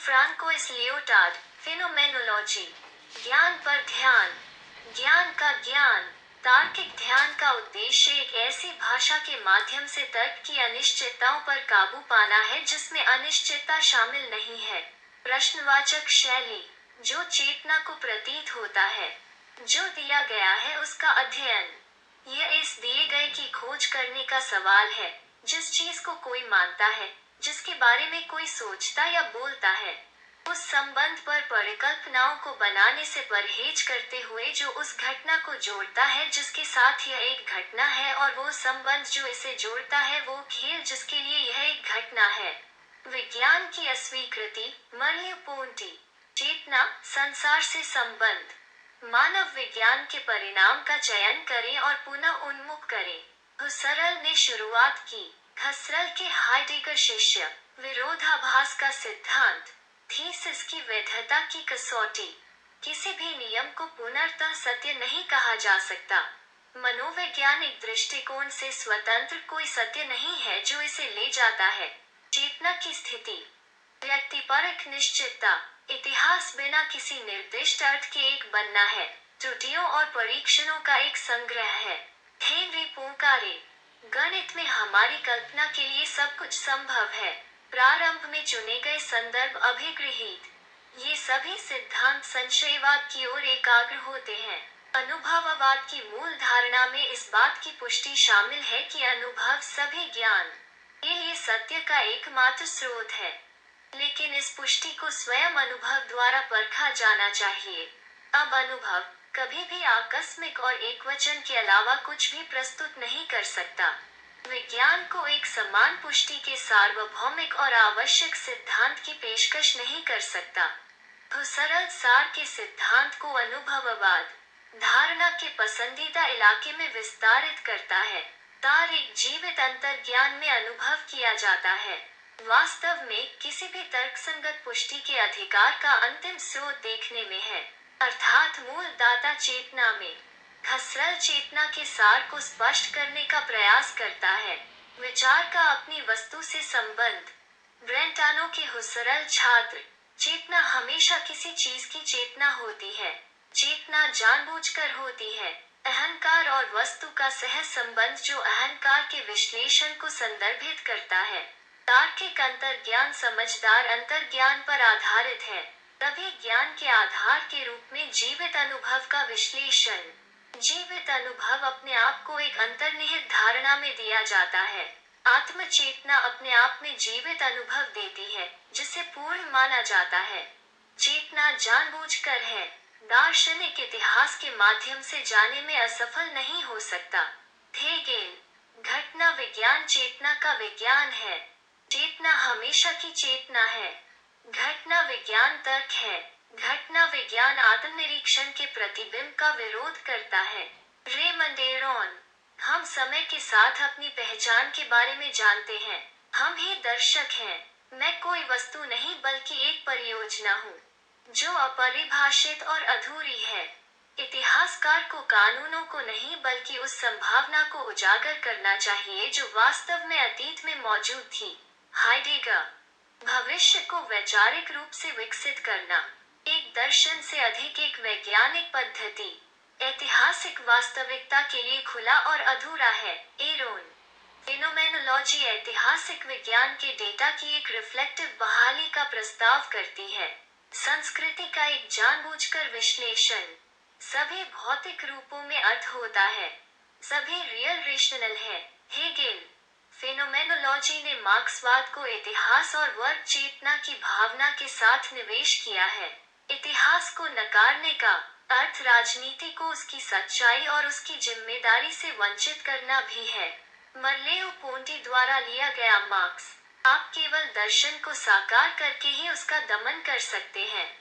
François Leotard. Phenomenology, ज्ञान पर ध्यान, ज्ञान का ज्ञान। तार्किक ध्यान का उद्देश्य एक ऐसी भाषा के माध्यम से तर्क की अनिश्चितताओं पर काबू पाना है जिसमें अनिश्चितता शामिल नहीं है। प्रश्नवाचक शैली, जो चेतना को प्रतीत होता है, जो दिया गया है उसका अध्ययन। यह इस दिए गए की खोज करने का सवाल है, जिस चीज को कोई मानता है, जिसके बारे में कोई सोचता या बोलता है, उस संबंध पर परिकल्पनाओं को बनाने से परहेज करते हुए जो उस घटना को जोड़ता है जिसके साथ यह एक घटना है, और वो संबंध जो इसे जोड़ता है वो खेल जिसके लिए यह एक घटना है। विज्ञान की अस्वीकृति, मर्ल्यू-पोंटी। चेतना, संसार से संबंध। मानव विज्ञान के परिणाम का चयन करें और पुनः उन्मुख करें। हुसरल ने शुरुआत की। हसरल के हाइडेगर शिष्य। विरोधाभास का सिद्धांत। थीसिस की वैधता की कसौटी। किसी भी नियम को पूर्णतः सत्य नहीं कहा जा सकता। मनोवैज्ञानिक दृष्टिकोण से स्वतंत्र कोई सत्य नहीं है जो इसे ले जाता है। चेतना की स्थिति, व्यक्तिपरक निश्चितता। इतिहास बिना किसी निर्दिष्ट अर्थ के एक बनना है, त्रुटियों और परीक्षणों का एक संग्रह है। हेनरी पोंकारे। गणित में हमारी कल्पना के लिए सब कुछ संभव है। प्रारंभ में चुने गए संदर्भ अभिगृहीत। ये सभी सिद्धांत संशयवाद की ओर एकाग्र होते हैं। अनुभववाद की मूल धारणा में इस बात की पुष्टि शामिल है कि अनुभव सभी ज्ञान के लिए सत्य का एकमात्र स्रोत है, लेकिन इस पुष्टि को स्वयं अनुभव द्वारा परखा जाना चाहिए। अब अनुभव कभी भी आकस्मिक और एकवचन के अलावा कुछ भी प्रस्तुत नहीं कर सकता। विज्ञान को एक समान पुष्टि के सार्वभौमिक और आवश्यक सिद्धांत की पेशकश नहीं कर सकता। सरल सार के सिद्धांत को अनुभववाद धारणा के पसंदीदा इलाके में विस्तारित करता है। तार एक जीवित अंतर्ज्ञान में अनुभव किया जाता है। वास्तव में किसी भी तर्कसंगत पुष्टि के अधिकार का अंतिम स्रोत देखने में है, अर्थात मूल दाता चेतना में। हसरल चेतना के सार को स्पष्ट करने का प्रयास करता है। विचार का अपनी वस्तु से संबंध। ब्रेंटानो के हुसरल छात्र। चेतना हमेशा किसी चीज की चेतना होती है। चेतना जानबूझकर होती है। अहंकार और वस्तु का सह संबंध जो अहंकार के विश्लेषण को संदर्भित करता है। तार्किक अंतर्ज्ञान समझदार अंतर्ज्ञान पर आधारित है, तभी ज्ञान के आधार के रूप में जीवित अनुभव का विश्लेषण। जीवित अनुभव अपने आप को एक अंतर्निहित धारणा में दिया जाता है। आत्मचेतना अपने आप में जीवित अनुभव देती है, जिसे पूर्ण माना जाता है। चेतना जानबूझकर है। दार्शनिक इतिहास के माध्यम से जाने में असफल नहीं हो सकता। हेगेल। घटना विज्ञान चेतना का विज्ञान है। चेतना हमेशा की चेतना है। घटना विज्ञान तर्क है। घटना विज्ञान आत्मनिरीक्षण के प्रतिबिंब का विरोध करता है। Raymond Aaron. हम समय के साथ अपनी पहचान के बारे में जानते हैं। हम ही दर्शक हैं। मैं कोई वस्तु नहीं बल्कि एक परियोजना हूँ, जो अपरिभाषित और अधूरी है। इतिहासकार को कानूनों को नहीं बल्कि उस संभावना को उजागर करना चाहिए जो वास्तव में अतीत में मौजूद थी। हाइडेगर। भविष्य को वैचारिक रूप से विकसित करना, एक दर्शन से अधिक एक वैज्ञानिक पद्धति। ऐतिहासिक वास्तविकता के लिए खुला और अधूरा है। एरोन। फेनोमेनोलॉजी ऐतिहासिक विज्ञान के डेटा की एक रिफ्लेक्टिव बहाली का प्रस्ताव करती है। संस्कृति का एक जानबूझकर विश्लेषण। सभी भौतिक रूपों में अर्थ होता है। सभी रियल रेशनल है। हेगेल। फेनोमेनोलॉजी ने मार्क्सवाद को इतिहास और वर्ग चेतना की भावना के साथ निवेश किया है। इतिहास को नकारने का अर्थ राजनीति को उसकी सच्चाई और उसकी जिम्मेदारी से वंचित करना भी है। मर्लेओ-पोंटी द्वारा लिया गया मार्क्स। आप केवल दर्शन को साकार करके ही उसका दमन कर सकते हैं।